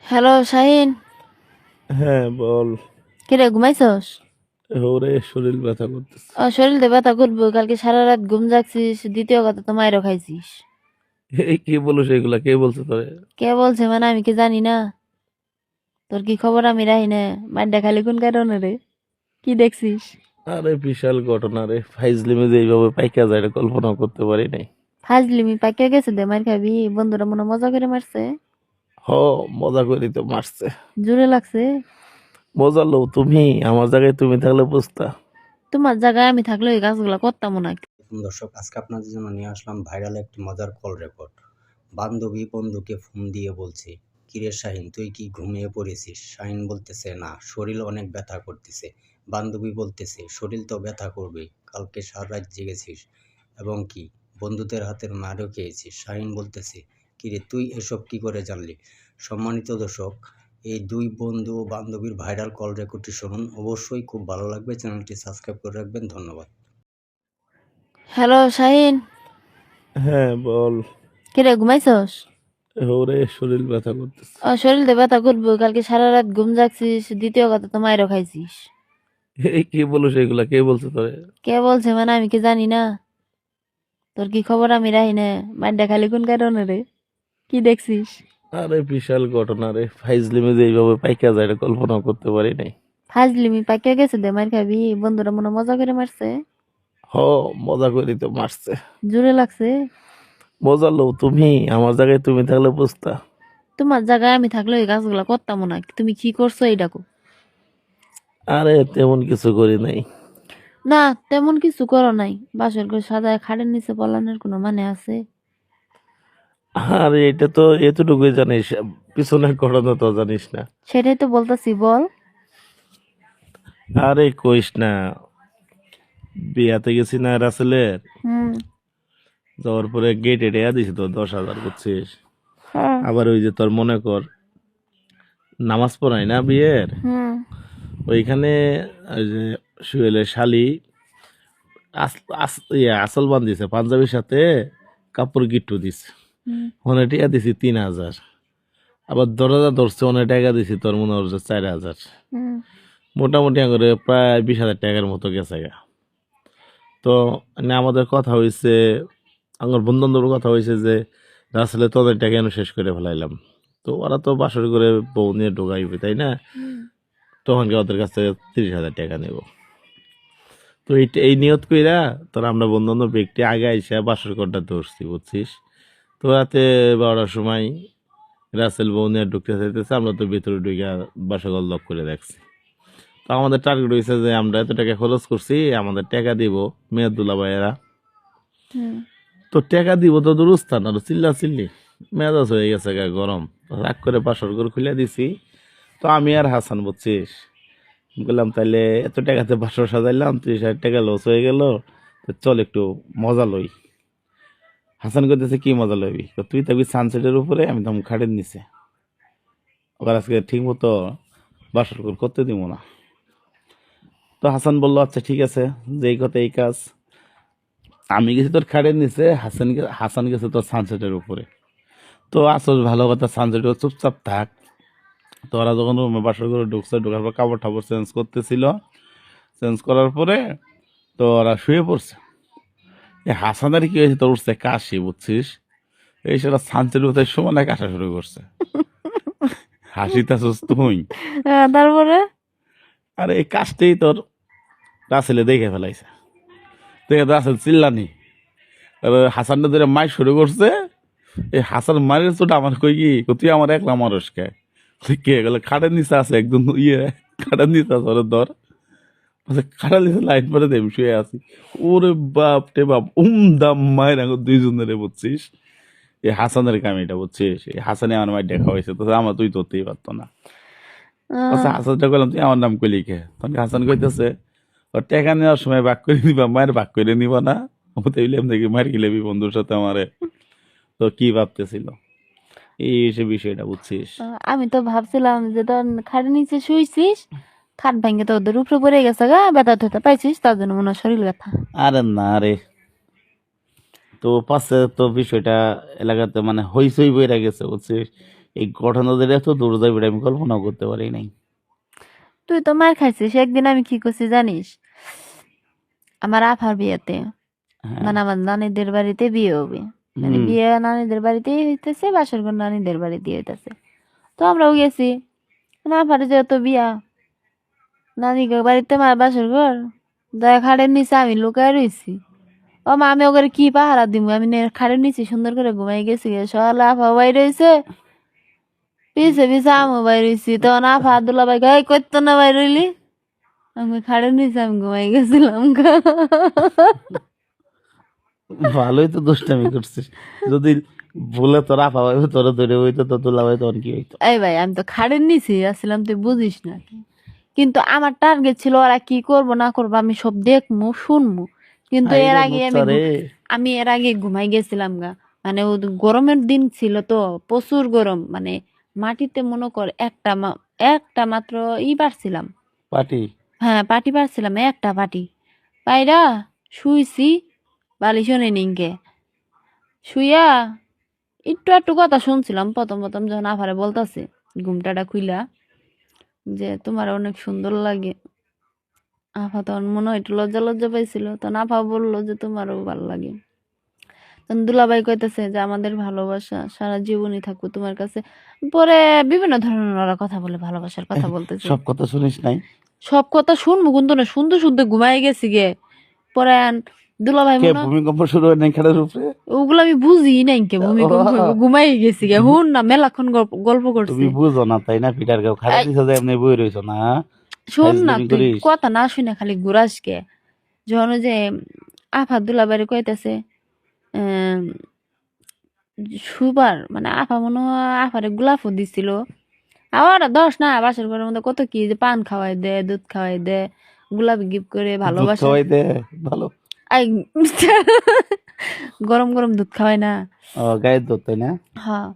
Hello Shahin. হ্যাঁ বল। কিরে ঘুমাইছস? ওরে শরীর ব্যথা করতেছে। শরীরে ব্যথা করবো, কালকে সারা রাত ঘুম জাগছিস, দ্বিতীয় কথা তো মাইরও খাইছিস। এই কি বলো সেগুলা, কে বলছে তোরে? কে বলছে মানে আমি কি জানি না? তোর কি খবর আমি রাহি না? মাইরটা খালি কোন কারণে রে? কি দেখছিস? আরে বিশাল ঘটনা রে, ফাইজলিমে যে এইভাবে পাইকা যায় এটা কল্পনা করতে পারি নাই। ফাজলিমি পাইকা গেছে দে, মার খাবি। বন্ধুরা মনে মজা করে মারছে। হ, মজা করি তো মারছে। জোরে লাগছে। মজা লো তুমি, আমার জায়গায় তুমি থাকলে বুঝতা। তোমার জায়গায় আমি থাকলে ওই কাজগুলা করতাম না। দর্শক, আজকে আপনাদের জন্য নিয়ে আসলাম ভাইরাল একটি মজার কল রেকর্ড। বান্ধবী বন্ধুকে ফোন দিয়ে বলছে, কিরে শাহিন, তুই কি ঘুমিয়ে পড়েছিস? শাহিন বলতেছে, না, শরীর অনেক ব্যথা করতেছে। বান্ধবী বলতেছে, শরীর তো ব্যথা করবে, কালকে সারা রাত জেগেছিস এবং কি বন্ধুদের হাতের মারও খেয়েছিস। শাহিন বলতেছে, কিরে তুই এসব কি করে জানলি? সম্মানিত দর্শক, এই দুই বন্ধু ও বান্ধবীর ভাইরাল কল রেকর্ডটি শুনুন, অবশ্যই খুব ভালো লাগবে। চ্যানেলটি সাবস্ক্রাইব করে রাখবেন। ধন্যবাদ। হ্যালো শাহিন। হ্যাঁ বল। কিরে ঘুমাইছস? ওরে শরীর ব্যথা করতেছে। শরীরে ব্যথা করবো, কালকে সারা রাত ঘুম জাগছিস, দ্বিতীয় কথা তো মাইরও খাইছিস। এই কি বলো সেগুলা, কে বলছে তোরে? কে বলছে মানে আমি কি জানি না? তোর কি খবর আমি রাহি না? মাইরটা খালি কোন কারণে রে? কি দেখছিস? আরে বিশাল ঘটনা রে, ফাইজলিমে যে এইভাবে পাইকা যায় এটা কল্পনা করতে পারি নাই। ফাজলিমি পাইকা গেছে দে, মার খাবি। বন্ধুরা মনে মজা করে মারছে। হ, মজা করি তো মারছে। জোরে লাগছে। মজা লো তুমি, আমার জায়গায় তুমি থাকলে বুঝতা। তোমার জায়গায় আমি থাকলে ওই কাজগুলা করতাম না। তুমি কি করছো এই ডাকো? আরে তেমন কিছু করি নাই। না, তেমন কিছু করো নাই। বাসর ঘর সাজায় খাটের নিচে পলানোর কোনো মানে আছে? আরে এটা তো এতটুকুই জানিস, পিছনের ঘটনা তো জানিস না। সেটাই তো বলতেছি, বল। আরে কইস না, বিয়াতে গেছি না রাসেলের। হুম। যাওয়ার পরে গেটে টেয়া দিছি তো 10,000, বুঝছিস। হ্যাঁ। আবার ওই যে তোর মনে কর নামাজ পড়াই না বিয়ের, হুম। ওইখানে ওই যে সুয়েলের শালি আসল বান্ধিছে পাঞ্জাবির সাথে, কাপড় গিট্টু দিছে। হুম। অনেক টাকা দিছি 3,000। আবার দরজা ধরছে অনেক টাকা দিছি তোর মনে হচ্ছে 4,000। হুম। মোটামুটি করে প্রায় 20,000 টাকার মতো গেছে গা। তো আমাদের কথা হয়েছে, আমার বন্ধু বান্ধবের কথা হয়েছে যে রাসেলে তোদের টাকা কেন শেষ করে ফেলাইলাম। তো ওরা তো বাসর করে বউ নিয়ে ঢোকাইবে, তাই না? হুম। তখন কি ওদের কাছ থেকে 30,000 টাকা নেব। তো এই নিয়ত কইরা তোর আমরা বন্ধু বান্ধব ব্যক্তি আগে আইসা বাসর ঘরটা ধরছি, বুঝছিস। তো রাতে 12টার সময় রাসেল বউ নিয়ে ঢুকতে চাইতেছে, আমরা তো ভিতরে ঢুকে বাসর ঘর লক করে দেখছি। তো আমাদের টার্গেট হয়েছে যে আমরা এত টাকা খরচ করছি, আমাদের টাকা দিব মেয়াদুল্লাহ ভাইয়েরা। হুম। তো টাকা দিব তো দুরুস্থান, আর চিল্লা চিল্লি মেজাজ হয়ে গেছে গা গরম। রাগ করে বাসর ঘর খুলে দিছি। তো আমি আর হাসান, বুঝছিস, বললাম তাইলে এত টাকাতে বাসর সাজাইলাম, 30,000 টাকা লস হয়ে গেল, তো চল একটু মজা লই। হাসান করতেছে, কি মজা লইবি? তো তুই থাকবি সানসেটের উপরে, আমি তখন খাটের নিচে। ওর আজকে ঠিক মতো বাসর ঘর করতে দিব না। তো হাসান বললো আচ্ছা ঠিক আছে, যেই কথা এই কাজ। আমি গেছি তোর খাটের নিচে, হাসান গেছে তোর সানসেটের উপরে। তো আসল ভালো কথা, সানসেটে চুপচাপ থাক। তো ওরা যখন রুমে বাসর করে ঢুকছে, ঢোকার পর কাপড় টাপড় চেঞ্জ করতেছিল, চেঞ্জ করার পরে তো ওরা শুয়ে পড়ছে। এই হাসানের কি হয়েছে, তোর উঠছে কাশি, বুঝছিস। এই সেটা সানসেটের কোথায় সমানে কাশা শুরু করছে। হাসিতাছস তুই? তারপরে? আর এই কাজটাই তোর রাসেলে দেখে ফেলাইছে। দেখে তো রাসেল চিল্লানি, হাসানটা ধরে মাই শুরু করছে। এই হাসান মারের চোট আমার কই কি, তুই আমার একলা মানুষ কে? কে গেলে খাটের নিচে আছে একদম, খাটের নিচে আছে, ওরে ধর। খাটার নিচে লাইট মারে দেব, শুয়ে আছি। ওরে বাপ রে বাপ, দাম মায়ের আঙুল দুইজনের, বুঝছিস। এই হাসানের কামিটা, বুঝছিস, এই হাসানে আমার মায়ের দেখা হয়েছে, তো আমার তুই ধরতেই পারতো না। আচ্ছা হাসানটা বললাম, তুই আমার নাম কইলি কে? তখন হাসান কইতেছে, ওর টাকা নেওয়ার সময় ভাগ করে নিবা, মায়ের ভাগ করে নিবা না। ও তো এলাম দেখি মার গিলেবি বন্ধুর সাথে আমারে। তো কি ভাবতেছিল এই সে বিষয়টা, বুঝছিস। আমি তো ভাবছিলাম যে তোর খাটের নিচে শুইছিস, খাট ভেঙে তো ওদের উপরে পড়ে গেছে গা, ব্যথা ট্যাথা পাইছিস, তার জন্য মনে হয় শরীর ব্যথা। আরে না রে, তো পাশে তো বিষয়টা এলাকাতে মানে হইচই বইরা গেছে, বুঝছিস। এই ঘটনাদের এত দূর যাবে আমি কল্পনাও করতে পারি নাই। তুই তো মার খাইছিস। একদিন আমি কি করছি জানিস? আমার আফার বিয়েতে, হ্যাঁ। মানে আমার নানিদের বাড়িতে বিয়ে হবে, মানে হুম। বিয়ে নানিদের বাড়িতেই হইতেছে, বাসর ঘর নানিদের বাড়িতে হইতেছে। তো আমরাও গেছি। না আফারে যেহেতু বিয়া, নানি বাড়িতে মার বাসর ঘর, দয়া খাড়ের নিচে আমি লুকায় রইছি। ও মা, আমি ওকে কি পাহারা দিব? আমি খাড়ের নিচে সুন্দর করে ঘুমাই গেছি গে, সকালে আফা বাইরে রয়েছে, পিছে পিছে আমও বাইরে রয়েছি। তখন আফা আব্দুল্লাহ ভাই গায়ে করতো না বাইরে রইলি, আমি খাড়ের নিচে আমি ঘুমাই গেছিলাম গা। ভালোই তো দুষ্টামি করছিস। যদি ভুলে তোর আফা ভাই তোরা ধরে হইতো তো তোলা ভাই তখন কি হইতো? এই ভাই, আমি তো খাড়ের নিচে আসছিলাম, তুই বুঝিস না। কিন্তু আমার টার্গেট ছিল ওরা কি করবো না করবো আমি সব দেখবো শুনবো। কিন্তু এর আইরে আগে লুচ্চা রে। আমি এর আগে ঘুমাই গেছিলাম গা। মানে ও গরমের দিন ছিল তো, প্রচুর গরম, মানে মাটিতে মনে কর একটা মাত্র পারছিলাম। পাটি। হ্যাঁ, পাটি পারছিলাম, একটা পাটি পাইরা শুইছি বালিশনে নিংকে শুইয়া একটু একটু কথা শুনছিলাম। প্রথম প্রথম যখন আফারে বলতাছে ঘুমটাটা খুইলা যে তোমার অনেক সুন্দর লাগে, আফা তখন মনে হয় একটু লজ্জা লজ্জা পাইছিল। তখন আফা বললো যে তোমারও ভালো লাগে। তখন দুলাভাই কইতেছে যে আমাদের ভালোবাসা সারা জীবনই থাকবো তোমার কাছে। পরে বিভিন্ন ধরনের ওরা কথা বলে, ভালোবাসার কথা বলতেছে। সব কথা শুনিস নাই? সব কথা শুনবো কিন্তু না, শুনতে শুনতে ঘুমাই গেছি গে। পরে দুলাভাই কে মনে ভূমিকম্প শুরু হয় নাই খাটের উপরে? ওগুলো আমি বুঝি নাই, কে ভূমিকম্প হইবো, ঘুমাই গেছি গে। হুন না, মেলাক্ষণ গল্প করছি। তুমি বুঝো না তাই না? পিটার গাও খাটে এই, দিছো যে এমনি বই রইছো না? শোন না, ফাইজলামি তুই করিস। কথা না শুনে খালি ঘুরাস কে। যখন ওই যে আফা দুলাভাইরে কইতেছে সুবার, মানে আফা মনে হয় আফারে গোলাপও দিছিল। আবার দোষ না, বাসর ঘরের মধ্যে কত কি যে পান খাওয়াই দে, দুধ খাওয়াই দে, গোলাপ গিফট করে, দুধ ভালোবাসা। খাওয়াই দে ভালো। আই গরম গরম দুধ খাওয়াই না। গায়ের দুধ তাই না? হ্যাঁ,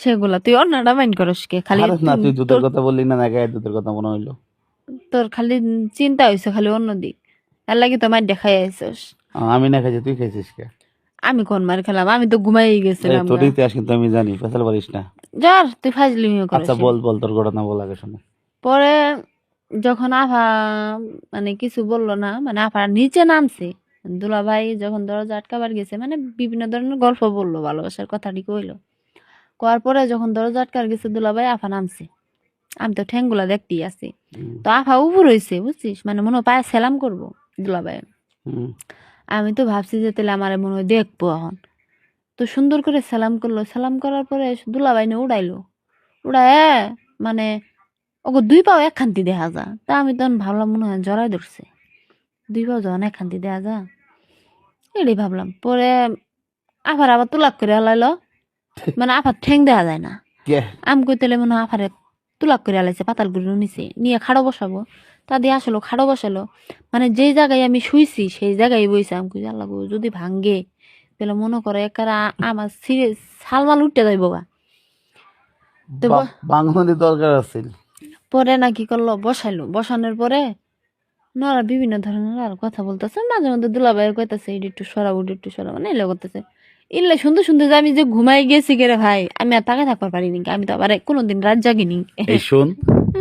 সেগুলা তুই অন্যটা মাইন্ড করস কে? খালি আরে না, তুই দুধের তোর কথা বললি না, না গায়ের দুধের কথা মনে হইলো। তোর খালি চিন্তা হয়েছে খালি অন্য দিক। এর লাগি তো মার দেখাই আইসস। আমি না খাইছি, তুই খাইছিস কে? আমি কোন মার খেলাম? আমি তো ঘুমাই গেছিলাম তোর গা। ইতিহাস কিন্তু আমি জানি, ফেসাল পারিস না। যার তুই ফাজলিমিও আচ্ছা করিস। বল বল, তোর ঘটনা বল আগে শুনে। পরে যখন আফা মানে কিছু বললো না, মানে আফা নিচে নামছে, দুলাভাই যখন দরজা আটকাবার গেছে, মানে বিভিন্ন ধরনের গল্প বললো, ভালোবাসার কথাটি কইলো। করার পরে যখন দরজা আটকার গেছে দুলাভাই, আফা নামছে। আমি তো ঠ্যাংগুলা দেখতেই আছি। তো আফা উপর হয়েছে, বুঝছিস, মানে মনে হয় পায়ে সেলাম করবো দুলাভাই। হুম। আমি তো ভাবছি যে তাহলে আমার মনে হয় দেখবো এখন। তো সুন্দর করে সালাম করলো, সালাম করার পরে দুলাভাই নিয়ে উড়াইলো। উড়ায় মানে ওগো দুই পাও একখান্তি দেখা যা। তা আমি তখন ভাবলাম মনে হয় জড়াই ধরছে, দুই পাও যখন একখান্তি দেখা যা, এটাই ভাবলাম। পরে আবার তুলাক করে হালাইলো, মানে আফার ঠ্যাং দেখা যায় না। কে? আমি কই তাহলে মনে হয় আফারে তুলাক করে হালাইছে, পাতাল গুলো নিচে নিয়ে খাড়ো বসাবো। তা দিয়ে আসলো, খাড়ো বসালো, মানে যেই জায়গায় আমি শুইছি সেই জায়গায় বইছে। আমি কই আল্লাহ গো, যদি ভাঙ্গে তাহলে মনে করে একারা আমার সিরে সালমাল উঠতে যাইব গা। তো বাংলাদেশ দরকার আছে। পরে না কি করলো, বসাইলো, বসানোর পরে ওরা বিভিন্ন ধরনের আর কথা বলতেছে। মাঝে মধ্যে দুলাভাই কইতাছে এটা একটু সরা, ওটা একটু সরা, মানে এলে করতেছে। ইল্লে শুনতে শুনতে যে আমি যে ঘুমাই গেছি গে রে ভাই, আমি আর তাকে থাকতে পারিনি। আমি তো আবার কোনোদিন রাত জাগিনি। এই শোন,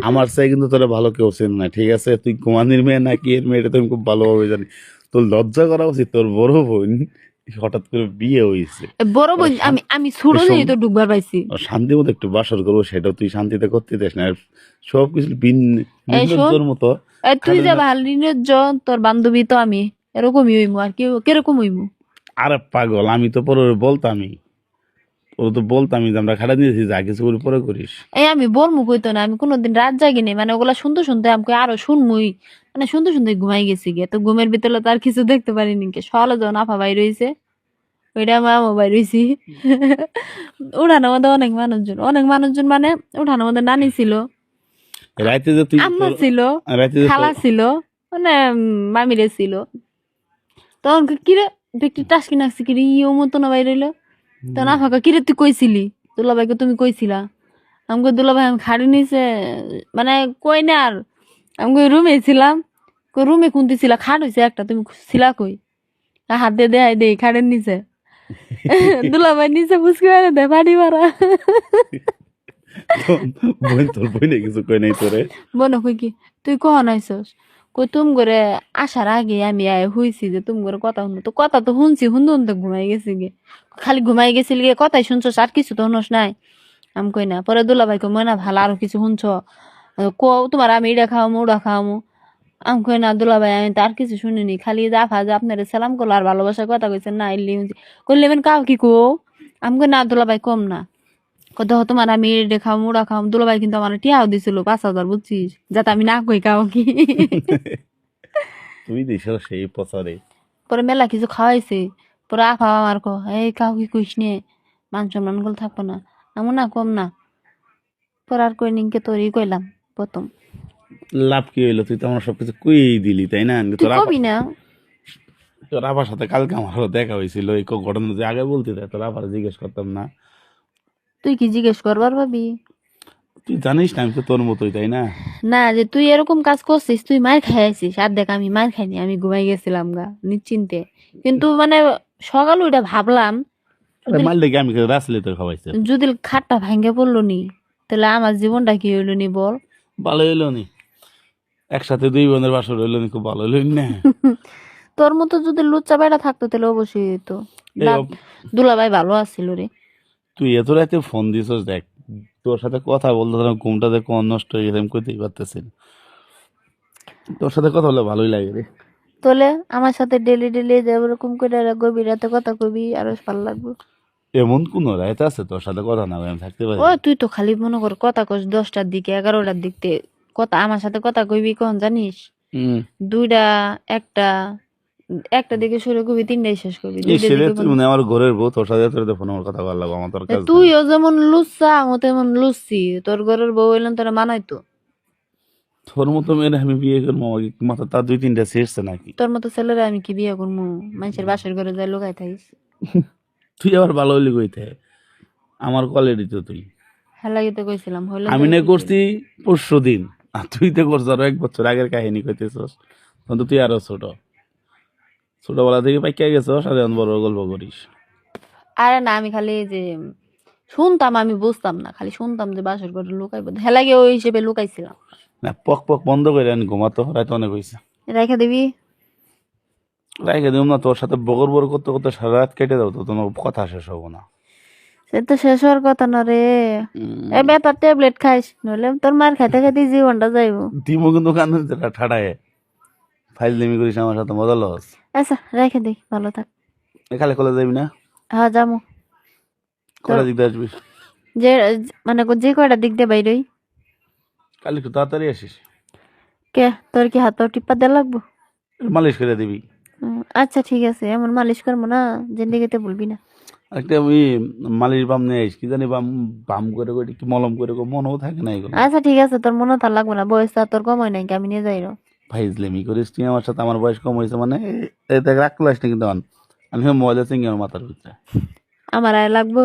আমার চাই কিন্তু তোরা ভালো কেউ চেন না, ঠিক আছে? তুই কুমানির মেয়ে না কি এর মেয়ে এটা তো আমি খুব ভালোভাবে জানি। তোর লজ্জা করা উচিত, তোর বড় বোন হঠাৎ করে বিয়ে হয়েছে। বড় বোন, আমি ছোট এই দিনই শোন, তো ঢুকবার পাইছি। শান্তি মতো একটু বাসর করবো, সেটাও তুই শান্তিতে করতে দিস না। আর সবকিছু এই শোন, নির্লজ্জর মতো। তুই যে খালি ভালো নির্লজ্জ, তোর বান্ধবী তো আমি এরকমই হইমু। আর কেউ কিরকম হইমু? আরে পাগল, আমি তো পরে বলতামই, ওরা তো বলতামই যে আমরা খাটা দিয়েছি, যা কিছু করে পরে করিস। এই আমি বলমু কইতো না, আমি কোনোদিন রাত জাগিনি। মানে ওগুলা শুনতে শুনতে আমাকে আরো শুনমুই, মানে শুনতে শুনতে ঘুমাই গেছি গে। তো ঘুমের ভিতরে তো আর কিছু দেখতে পারিনি কে। সকালে যখন আফা বাইর হইছে, ওইটা মামা বাইর হইছি। উঠানোর মধ্যে অনেক মানুষজন, অনেক মানুষজন, মানে উঠানোর মধ্যে নানি ছিল, রাইতে যে তুই আম্মা ছিল, রাইতে যে খালা ছিল, মানে মামিরে ছিল। তখন কিরে ব্যক্তি টাসকি নাকছি, কিরে ইও মতো না বাইর হইলো। তখন আফাকে কিরে তুই কইছিলি, দুলাভাইকে তুমি কইছিলা? আমাকে দুলাভাই আমি খাড়ি নিছে, মানে কই না আর। আমি রুমে ছিলাম, রুমে কুন্তি ছিলা, খাট হয়েছে একটা, তুমি ছিলা কই? হাত দিয়ে দেয় দেই খাটের নিচে। দুলাভাই নিচে ফুসকি মারে দেয়, পানি মারা। বোন তোর বইনে কিছু কই নাই তোরে? বনো কই কি তুই কখন আইসস? কই তুম করে আসার আগে আমি আয় হইছি যে তুম করে কথা শুনবো, তো কথা তো শুনছি, শুনতে শুনতে ঘুমাই গেছি গে। খালি ঘুমাই গেছিল গে, কথাই শুনছস আর কিছু তো শুনস নাই? আমি কই না। পরে দুলাভাই কই ময়না ভালো আরো কিছু শুনছ? কো তোমার আমি এটা খাওয়ামু ওটা খাওয়ামু। আমি কই না দুলাভাই আমি তো আর কিছু শুনিনি, খালি জাফা যে আপনার সালাম করলো আর ভালোবাসার কথা কইছেন না ইল্লি কইলে কাউ কি কো? আমি কই না দুলাভাই কম না। দেখো তোমার আমি এটা খাও মুড়া খাও, দুলাভাই কিন্তু আমার টিয়াও দিছিল 5,000 বুঝছিস, যাতে আমি না কই কাও কি। তুই দিছ সেই পচারে। পরে মেলা কিছু খাওয়াইছে। পরে আফা আমার কো এই কাউ কি কইস নে, মান সম্মান গুলো থাকবো না। আমি না কম না। পরে আর কই নিকে তোরই কইলাম প্রথম। লাভ কি হইলো? তুই তো আমার সবকিছু কইই দিলি তাই না? তুই কবি না? তোর আবার সাথে কালকে আমার দেখা হয়েছিল এই ঘটনা, যে আগে বলতে দেয় তোর আবার জিজ্ঞেস করতাম না? তুই কি জিজ্ঞেস করবার ভাবি? তুই জানিস না আমি তো তোর মতোই তাই না? না যে তুই এরকম কাজ করছিস, তুই মার খাইছিস। আর দেখ আমি মার খাইনি, আমি ঘুমাই গেছিলাম গা নিশ্চিন্তে। কিন্তু মানে সকালে ওইটা ভাবলাম আরে মাল দেখে আমি রাসলে তোর খাওয়াইছে। যদি খাটটা ভাঙ্গে পড়লো নি, তাহলে আমার জীবনটা কি হইলো নি বল? ভালো হইলো নি, একসাথে দুই বোনের বাসর হইলো নি, খুব ভালো হইলো না? তোর মতো যদি লুচ্চা বেড়া থাকতো তাহলে অবশ্যই হইতো। এই দুলাভাই ভালো আসছিল রে। তুই এত রাতে ফোন দিছস, দেখ তোর সাথে কথা বলতে ঘুমটা দেখ নষ্ট হয়ে গেছে, আমি কইতেই পারতেছি না। তোর সাথে কথা বলে ভালোই লাগে রে। তোলে আমার সাথে ডেলি ডেলি এরকম করে গভীর রাতে কথা কবি, আরো ভালো লাগবে। এমন কোন রাত আছে তোর সাথে কথা না বলে আমি থাকতে পারি? ও তুই তো খালি মনে কর কথা কস 10টার দিকে 11টার দিকে। কথা আমার সাথে কথা কইবি কখন জানিস? হুম। 2টা, 1টা, 1টা দিকে শুরু করবি 3টায় শেষ করবি। 2টার সেরে দিকে তুই মানে আমার ঘরের বউ, তোর সাথে তোর ফোন আমার কথা বললাম, আমার তোর কাছে তুইও যেমন লুচ্চা আমি তেমন লুচ্ছি। তোর ঘরের বউ এলেন তোরা মানাইতো। তোর মতো মেয়ের আমি বিয়ে করবো, আমাকে মাথা তার 2-3টা শেষছে নাকি? তোর মতো ছেলেরা আমি কি বিয়ে করবো? মানুষের বাসের ঘরে যাই লুকাই থাকিস। তুই আবার ভালো হইলি কইতে, আমার কোয়ালিটি তো তুই। হ্যাঁ লাগিতে কইছিলাম হইলো আমি না করছি 500 দিন, আর তুই তো করছ আরো 1 বছর আগের কাহিনী কইতেছস। কিন্তু তুই আরো ছোট, ছোটবেলা থেকে পাইকা গেছস আর এখন বড় গল্প করিস। আরে না আমি খালি এই যে শুনতাম, আমি বুঝতাম না, খালি শুনতাম যে বাসর ঘরে লুকাইবো। হ্যাঁ লাগে ওই হিসেবে লুকাইছিলাম। না পক পক বন্ধ করে আমি ঘুমাতো, রাত অনেক হয়েছে। রেখে দিবি। রাইখে দিম না, তোর সাথে বগর বগর করতে করতে সারা রাত কেটে দাও, তো তোমার কথা শেষ হবো না। সে তো শেষ হওয়ার কথা না রে। এ বেটার ট্যাবলেট খাইস, নইলে তোর মার খাইতে খাইতে জীবনটা যাইবো। দিমো কিন্তু কান ঠাডায় ফাইল দিমি করিস আমার সাথে, মজা লস। আচ্ছা রেখে দিই, ভালো থাক। এখানে কলে যাবি না? হ্যাঁ যাবো। কটা দিক দিয়ে আসবি? যে মানে যে কয়টা দিক দিয়ে বাইরই। কাল একটু তাড়াতাড়ি আসিস, কে তোর কি হাত পা টিপা দেওয়া লাগবো? মালিশ করে দিবি। আচ্ছা ঠিক আছে, এমন মালিশ করবো না জিন্দিগিতে বলবি না। একটা আমি মালিশ বাম নিয়ে আইস, কি জানি বাম বাম করে করে কি মলম করে মনেও থাকে না এগুলো। আচ্ছা ঠিক আছে, তোর মনে তার লাগবে না, বয়স তো আর তোর কম হয় নাই, আমি নিয়ে যাই। ফাইজলেমি করিস তুই আমার সাথে, আমার বয়স কম হয়েছে মানে এতে রাগ করলাস না কিন্তু। আমি মোবাইলে চিংড়ি আমার মাথার ভিতরে। আমার আয় লাগবো।